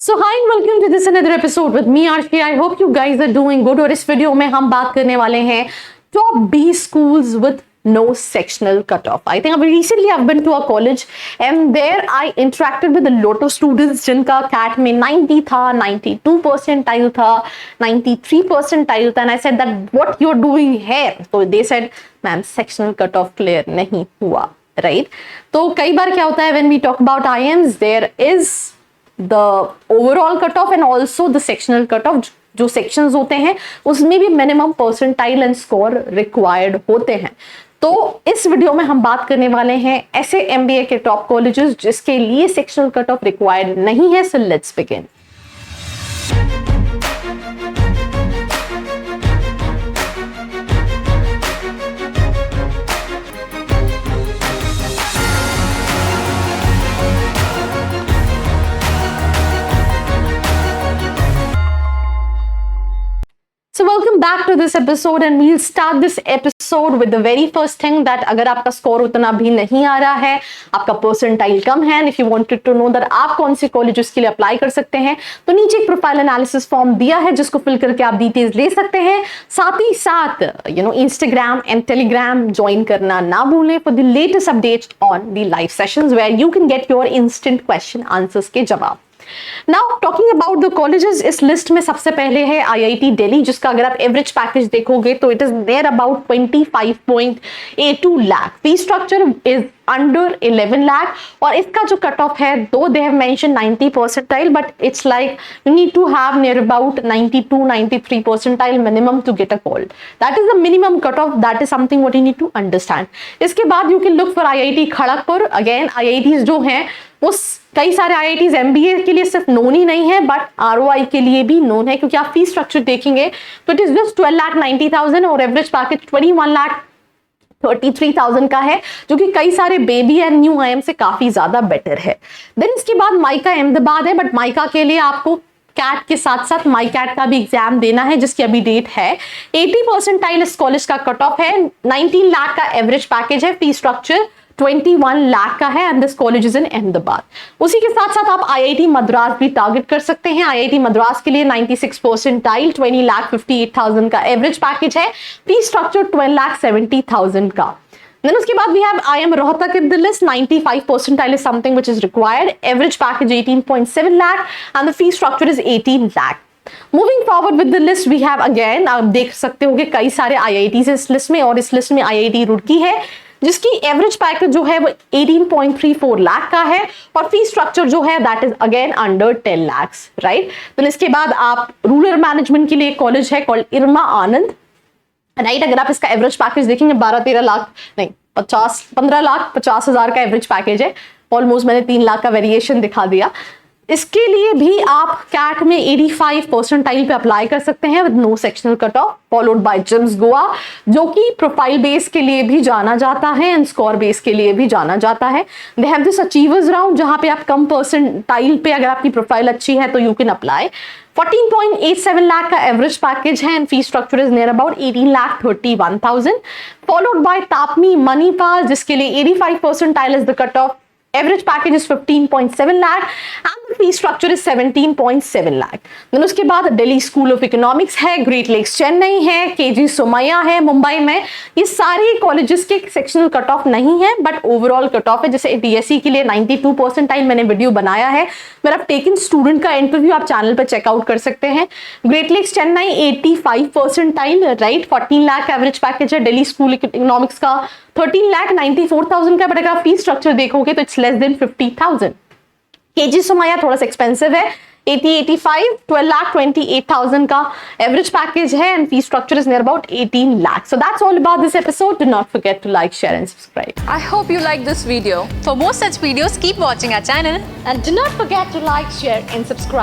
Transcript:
So hi and welcome to this another episode with me Arshi. I hope you guys are doing good. और इस video में हम बात करने वाले हैं top B schools with no sectional cutoff. I think recently I've been to a college and there I interacted with a lot of students जिनका CAT में 90 था, 92 percentile था, 93 percentile था, and I said that what you're doing here? So they said, ma'am, sectional cutoff clear नहीं हुआ, right? तो कई बार क्या होता है when we talk about IIMs, there is the overall cutoff and also the sectional cutoff. जो sections होते हैं उसमें भी minimum percentile and score required होते हैं. तो इस वीडियो में हम बात करने वाले हैं ऐसे MBA के टॉप कॉलेजेस जिसके लिए सेक्शनल कट ऑफ रिक्वायर्ड नहीं है. So let's begin. So welcome back to this episode and we'll start this episode with the very first thing that अगर आपका स्कोर उतना भी नहीं आ रहा है, आपका परसेंटाइल कम है, and if you wanted to know that आप कौन से कॉलेजेस के लिए अप्लाई कर सकते हैं तो नीचे एक प्रोफाइल एनालिसिस फॉर्म दिया है जिसको फिल करके आप डिटेल्स ले सकते हैं. साथ ही साथ इंस्टाग्राम एंड टेलीग्राम ज्वाइन करना ना भूलें for the latest updates on the live sessions where you can get your instant question answers के जवाब. Now talking about the colleges, इस लिस्ट में सबसे पहले है IIT दिल्ली जिसका अगर आप एवरेज पैकेज देखोगे तो it is there about 25.82 lakh. Fee structure is under 11 lakh और इसका जो कट ऑफ है though they have mention 90 percentile but it's like you need to have near about 92-93 percentile minimum to get a call. That is the minimum cut off. That is something what you need to understand. इसके बाद you can look for IIT Kharagpur. Again IITs जो हैं उस कई सारे IITs MBA के लिए सिर्फ नोन ही नहीं है बट ROI के लिए भी नोन है क्योंकि आप फी स्ट्रक्चर देखेंगे तो इट इज जस्ट 12,90,000 और एवरेज पैकेज 21,33,000 का है जो कि कई सारे बेबी एंड न्यू IIM से काफी ज्यादा बेटर है. देन इसके बाद माइका अहमदाबाद है बट माइका के लिए आपको कैट के साथ साथ माई कैट का भी एग्जाम देना है जिसकी अभी डेट है. 80 परसेंटाइल इस कॉलेज का कट ऑफ है. 19 लाख का एवरेज पैकेज है. फी स्ट्रक्चर 21 लाख का है and this college is in Ahmedabad. उसी के साथ साथ आप IIT मद्रास भी टारगेट कर सकते हैं. IIT मद्रास के लिए 96 परसेंटाइल 20,58,000 का एवरेज पैकेज है. फी स्ट्रक्चर 12,70,000 का. Then उसके बाद we have IIM Rohtak in the list. 95 percentile is something which is required. Average package 18.7 lakh and the fee structure is 18 lakh. Moving forward with the list we have again आप देख सकते हो कि कई सारे IITs इस list में और इस लिस्ट में IIT रुड़की है जिसकी एवरेज पैकेज जो है वो 18.34 लाख का है और फी स्ट्रक्चर जो है that is again under 10 lakhs, right. तो इसके बाद आप रूरल मैनेजमेंट के लिए कॉलेज है कॉल्ड इरमा आनंद, राइट. अगर आप इसका एवरेज पैकेज देखेंगे 15 लाख नहीं 15,50,000 का एवरेज पैकेज है. ऑलमोस्ट मैंने 3 लाख का वेरिएशन दिखा दिया. इसके लिए भी आप कैट में 85 परसेंटाइल पे अप्लाई कर सकते हैं with no sectional cut off followed by GIMS Goa जो कि प्रोफाइल बेस के लिए भी जाना जाता है एंड स्कोर बेस के लिए भी जाना जाता है. They have this achievers round जहां पे आप कम परसेंटाइल पे अगर आपकी प्रोफाइल अच्छी है तो यू कैन अप्लाई. 14.87 लाख का एवरेज पैकेज है and fee structure is near about 18,31,000 followed by TAPMI Manipal जिसके लिए 85 percentile is the cut off. Average package is 15.7 lakh and the fee structure is 17.7 lakh. Then उसके बाद दिल्ली स्कूल ऑफ इकोनॉमिक्स है, great lakes Chennai है, KG Somaiya है मुंबई में. ये सारे कॉलेजेस के सेक्शनल कट ऑफ नहीं है बट ओवरऑल कट ऑफ है. जैसे DSE के लिए 92 परसेंटाइल मैंने वीडियो बनाया है. मेरा टेकन स्टूडेंट का इंटरव्यू आप चैनल पर चेकआउट कर सकते हैं. Great lakes Chennai 85 percentile, right. 14 lakh average package है. दिल्ली स्कूल इकोनॉमिक्स का 13,94,000 का बट अगर आप फी स्ट्रक्चर देखोगे तो it's less than 50,000. KG Somaiya थोड़ा सा एक्सपेंसिव है. 85 12,28,000 का एवरेज पैकेज है and fee structure is near about 18 lakh. So that's all about this episode. Do not forget to like, share and subscribe. I hope you like this video. For more such videos, keep watching our channel. And do not forget to like, share and subscribe.